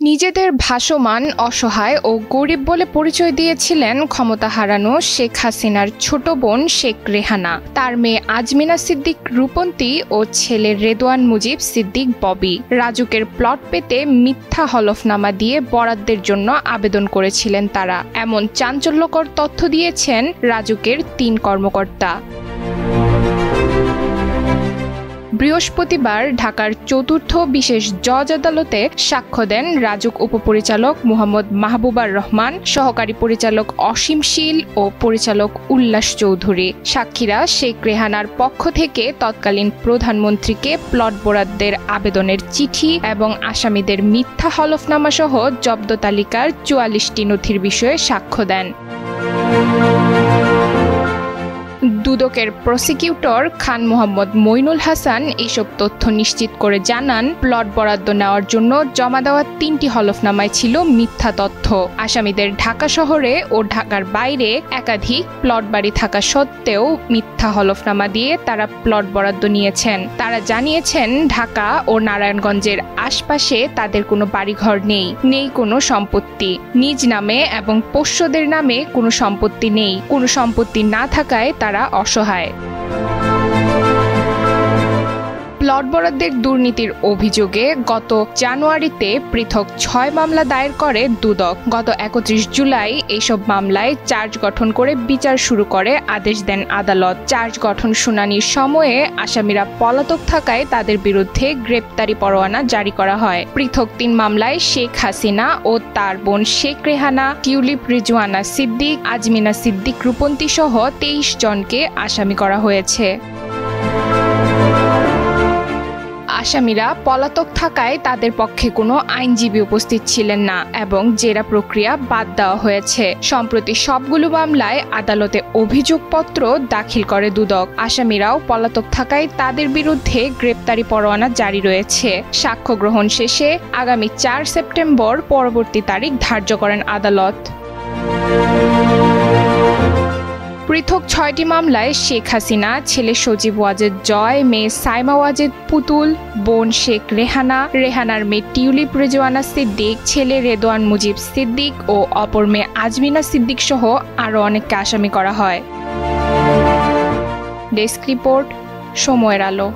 নিজেদের ভাসমান, অসহায় ও গরিব বলে পরিচয় দিয়েছিলেন ক্ষমতা হারানো শেখ হাসিনার ছোট বোন শেখ রেহানা, তার মেয়ে আজমিনা সিদ্দিক রূপন্তী ও ছেলে রেদওয়ান মুজিব সিদ্দিক ববি। রাজুকের প্লট পেতে মিথ্যা হলফনামা দিয়ে বরাদ্দের জন্য আবেদন করেছিলেন তারা। এমন চাঞ্চল্যকর তথ্য দিয়েছেন রাজুকের ৩ কর্মকর্তা। বৃহস্পতিবার ঢাকার ৪র্থ বিশেষ জজ আদালতে সাক্ষ্য দেন রাজুক উপপরিচালক মুহাম্মদ মাহবুবার রহমান, সহকারী পরিচালক অসীম শীল ও পরিচালক উল্লাস চৌধুরী। সাক্ষীরা শেখ রেহানার পক্ষ থেকে তৎকালীন প্রধানমন্ত্রীকে প্লট বরাদ্দের আবেদনের চিঠি এবং আসামিদের মিথ্যা হলফনামা সহ জব্দ তালিকার ৪৪টি নথির বিষয়ে সাক্ষ্য দেন। দুদকের প্রসিকিউটর খান মোহাম্মদ মইনুল হাসান এসব তথ্য নিশ্চিত করে জানান, প্লট বরাদ্দ নেওয়ার জন্য জমা দেওয়া ৩টি হলফনামায় ছিল মিথ্যা তথ্য। আসামিদের ঢাকা শহরে ও ঢাকার বাইরে একাধিক প্লট বাড়ি থাকা সত্ত্বেও মিথ্যা হলফনামা দিয়ে তারা প্লট বরাদ্দ নিয়েছেন। তারা জানিয়েছেন, ঢাকা ও নারায়ণগঞ্জের আশপাশে তাদের কোনো বাড়িঘর নেই কোনো সম্পত্তি, নিজ নামে এবং পোষ্যদের নামে কোনো সম্পত্তি নেই। কোনো সম্পত্তি না থাকায় তারা অসহায়। প্লট বরাদ্দের দুর্নীতির অভিযোগে গত জানুয়ারিতে পৃথক ৬ মামলা দায়ের করে দুদক। গত ৩১ জুলাই এইসব মামলায় চার্জ গঠন করে বিচার শুরু করে আদেশ দেন আদালত। চার্জ গঠন শুনানির সময়ে আসামিরা পলাতক থাকায় তাদের বিরুদ্ধে গ্রেপ্তারি পরোয়ানা জারি করা হয়। পৃথক ৩ মামলায় শেখ হাসিনা ও তার বোন শেখ রেহানা, টিউলিপ রিজওয়ানা সিদ্দিক, আজমিনা সিদ্দিক রূপন্তী সহ ২৩ জনকে আসামি করা হয়েছে। আসামিরা পলাতক থাকায় তাদের পক্ষে কোনো আইনজীবী উপস্থিত ছিলেন না এবং জেরা প্রক্রিয়া বাদ দেওয়া হয়েছে। সম্প্রতি সবগুলো মামলায় আদালতে অভিযোগপত্র দাখিল করে দুদক। আসামিরাও পলাতক থাকায় তাদের বিরুদ্ধে গ্রেপ্তারি পরোয়ানা জারি রয়েছে। সাক্ষ্য গ্রহণ শেষে আগামী ৪ সেপ্টেম্বর পরবর্তী তারিখ ধার্য করেন আদালত। পৃথক ৬টি মামলায় শেখ হাসিনা, ছেলে সজীব ওয়াজেদ জয়, মেয়ে সাইমা ওয়াজেদ পুতুল, বোন শেখ রেহানা, রেহানার মেয়ে টিউলিপ রিজওয়ানা সিদ্দিক, ছেলে রেদওয়ান মুজিব সিদ্দিক ও অপর মেয়ে আজমিনা সিদ্দিক সহ আরও অনেককে আসামি করা হয়। ডেস্ক রিপোর্ট, সময়ের আলো।